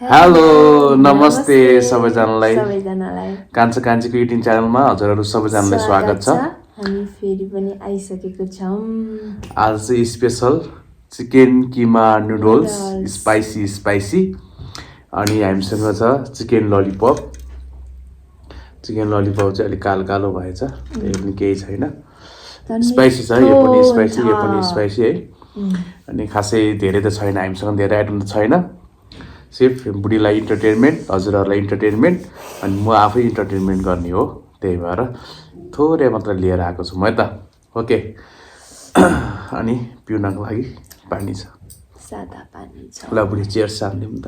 Hello नमस्ते सबैजनालाई कान्छा कान्छीको युट्युब च्यानलमा हजुरहरू सबैजनालाई स्वागत छ। हामी फेरि पनि आइसकेको छौँ। आज चाहिँ स्पेशल चिकन किमा नुडल्स स्पाइसी अनि हामीसँग छ चिकन ललिपप। चिकन ललिपप चाहिँ अलिक कालो कालो भएछ, त्यही पनि केही छैन। स्पाइसी छ, यो पनि स्पाइसी है। अनि खासै धेरै त छैन, हामीसँग धेरै आइटम त छैन। सिर्फ बुढीलाई इन्टरटेनमेन्ट, हजुरहरूलाई इन्टरटेनमेन्ट, अनि म आफै इन्टरटेनमेन्ट गर्ने हो। त्यही भएर थोरै मात्र लिएर आएको छु म त। ओके। अनि पिउनको लागि पानी छ, सादा पानी छ। ल बुढी चेयर्स सार्दिउँ त।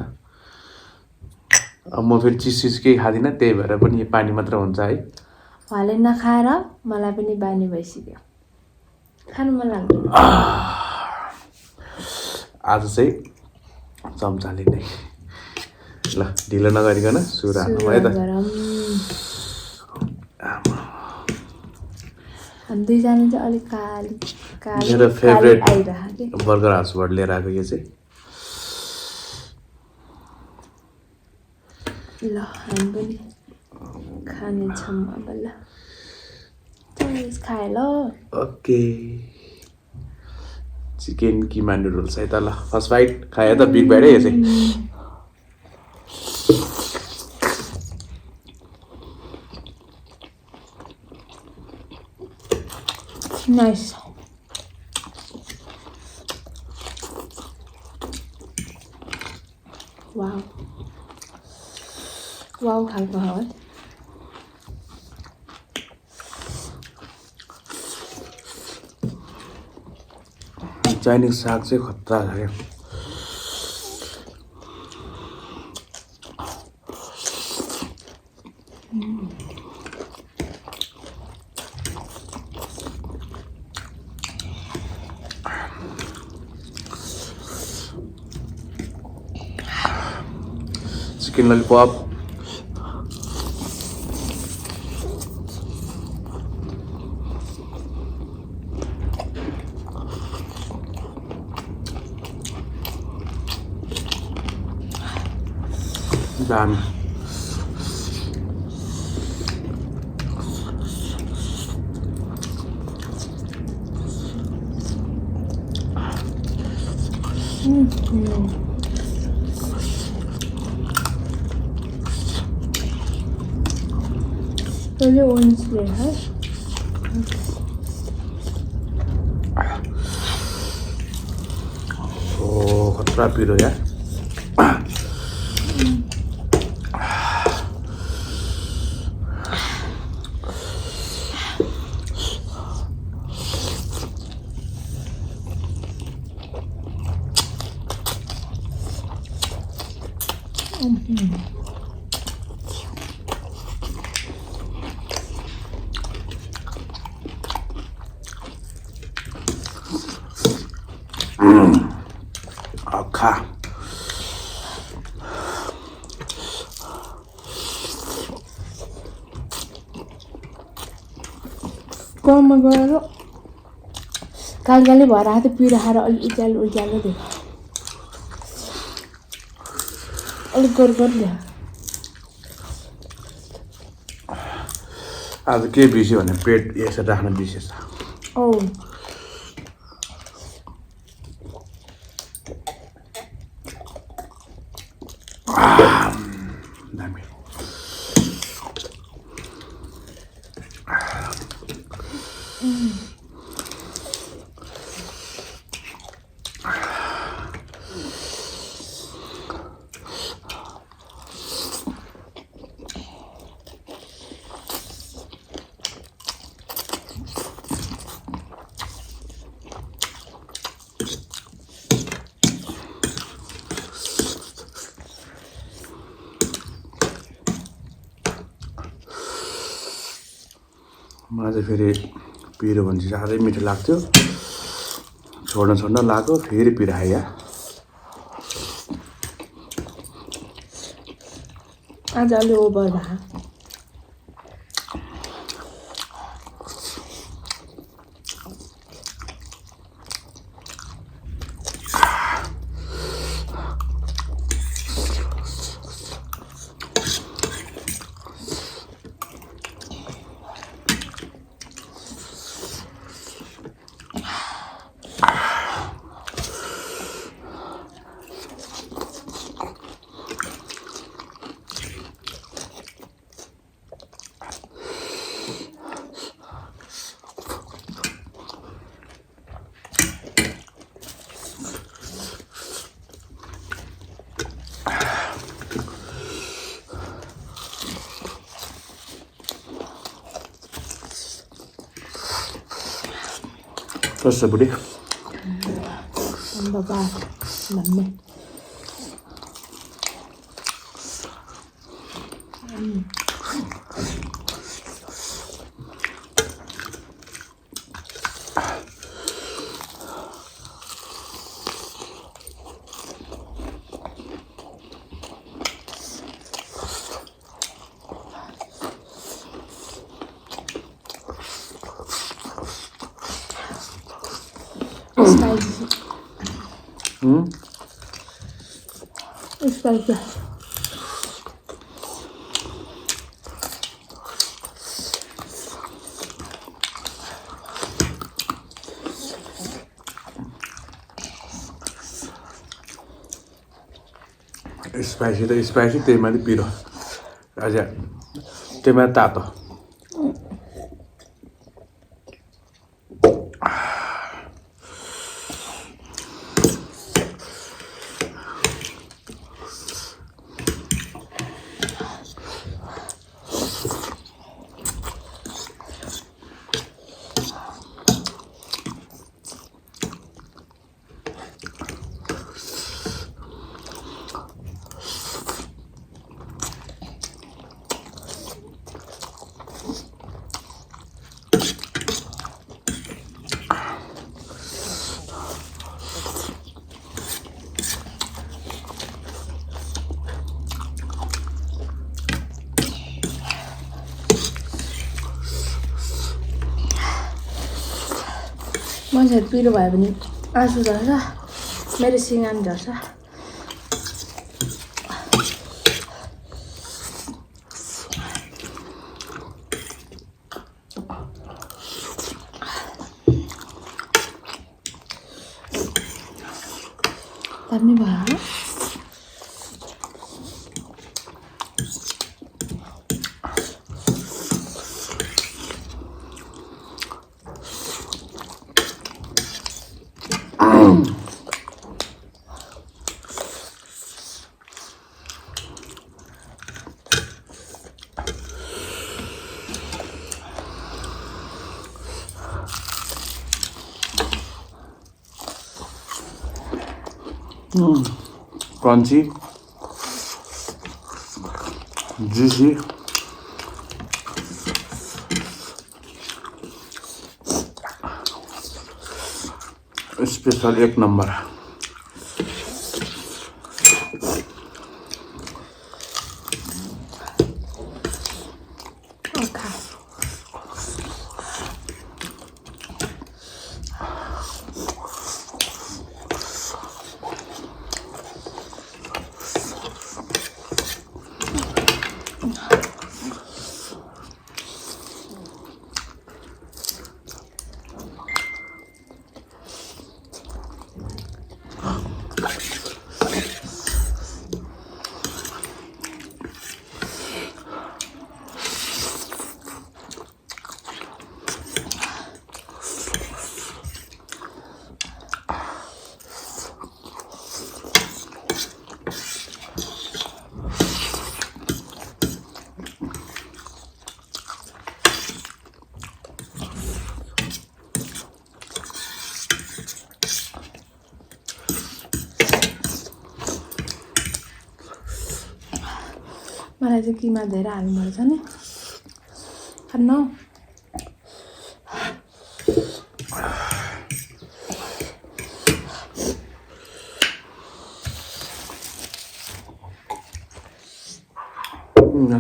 अब म फेरि चिज केही खाँदिनँ, त्यही भएर पनि यो पानी मात्र हुन्छ है। उहाँले नखाएर मलाई पनि बानी भइसक्यो, खानु मन लाग्दैन। आज चाहिँ चम्चाले नै, ल ढिलो नगरिकन सुरु हाल्नु है त। हामी दुईजना चाहिँ अलिक काली मेरो फेभरेट आइरहेको बर्गर हाउसबाट लिएर आएको यो चाहिँ। ल हामी पनि खानेछौँ अब। ल खाए ल। ओके, चिकन किमा नुडल्स है त। ल फर्स्ट बाइट खाए त, बिग बाइट है यो चाहिँ। नाइस। वाउ वाउ खालको है। चाइनिज साग चाहिँ खतरा छ क्या। चिकन ललिपप दामी। पहले ऑरेंज ले है। ओ खतरा पिरो यार। खा कममा गएर कालकाली भएर आएको पिराएर अलिक उज्यालो दियो, अलिक गोर दियो। आज के बिर्स्यो भने पेट यसरी राख्न बिर्सेछ। औ दामी। मलाई चाहिँ फेरि पिरो भने चाहिँ साह्रै मिठो लाग्थ्यो, छोड्न लाग्यो फेरि पिरो आयो। आज अलि ओभर भयो। Kasta budi. Baba, mami. Spicy. Spicy. Spicy त स्पाइसी त्यही माथि पिरो अझ त्यही माथि तातो मान्छेहरू पिरो भयो भने आँसु झर्छ मेरो सिँगान झर्छ दामी भयो crunchy, juicy, स्पेशल 1 नम्बर मलाई चाहिँ किमा धेरै हाल्नुपर्छ नि खानु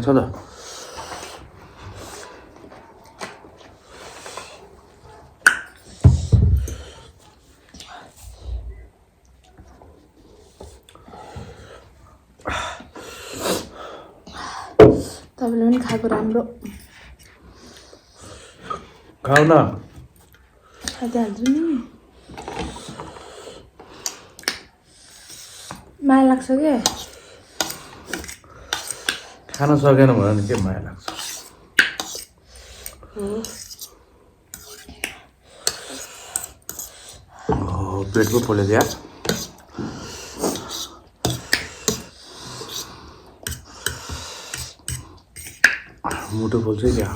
छ त तपाईँले पनि खाएको राम्रो खाऊ न खाइहाल्छु नि माया लाग्छ के खान सकेन भने के माया लाग्छ पेट पो फुल्यो यार मुटु पोल्छ क्या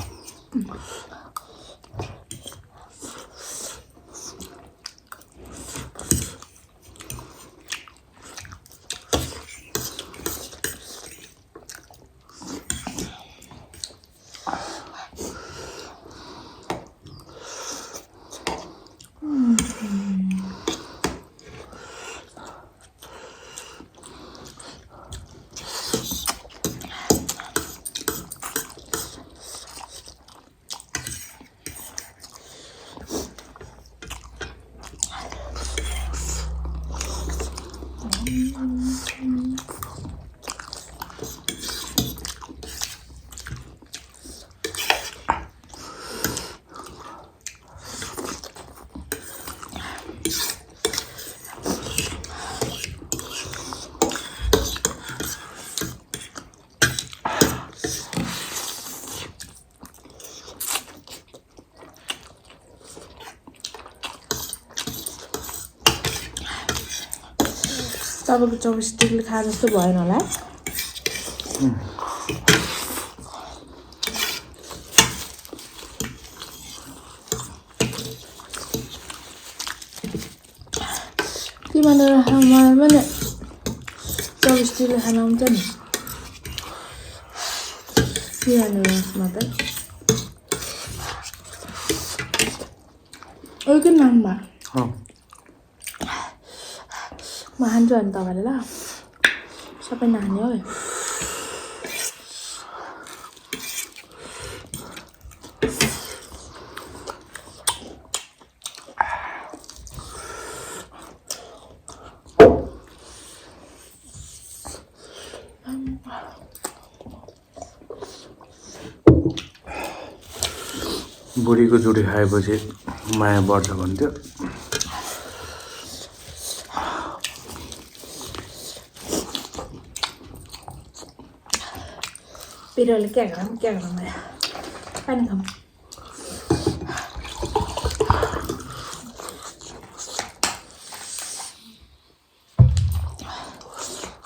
तपाईँको चपस्टिकले खाए जस्तो भएन होला के भनेर मलाई पनि चपस्टिकले खान आउँछ नि के भनेर यसमा त के नाममा म खान्छु अनि तपाईँले ल सबै नानी हो बुढीको जुडी खाएपछि माया बढ्छ भन्थ्यो पिरोले क्या गरौँ मलाई पानी खाऊँ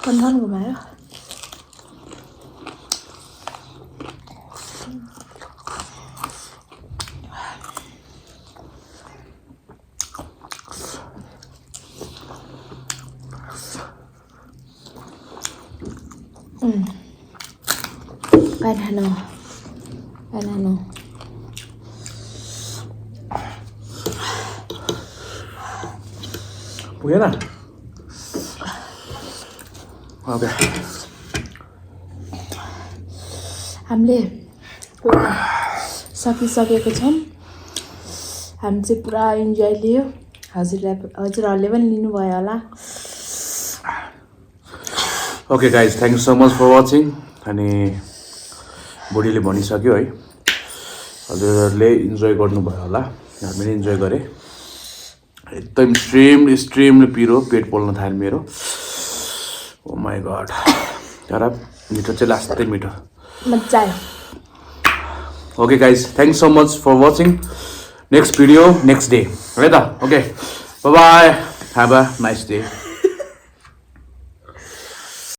कन्फर्म घुमायो Banana. पुगेन ओके हामीले पुरा सकिसकेको छौँ हामी चाहिँ पुरा इन्जोय लियो हजुरहरूले पनि लिनुभयो होला okay guys thank you so much for watching अनि बुढीले भनिसक्यो है हजुरहरूले इन्जोय गर्नुभयो होला हामी पनि इन्जोय गरेँ एकदम एक्सट्रिमली पिरो पेट पोल्न थाल्यो मेरो ओ माई गड तर मिठो चाहिँ लास्टै मिठो मजा आयो okay guys thank so much for watching next video next day है त okay bye bye have a nice day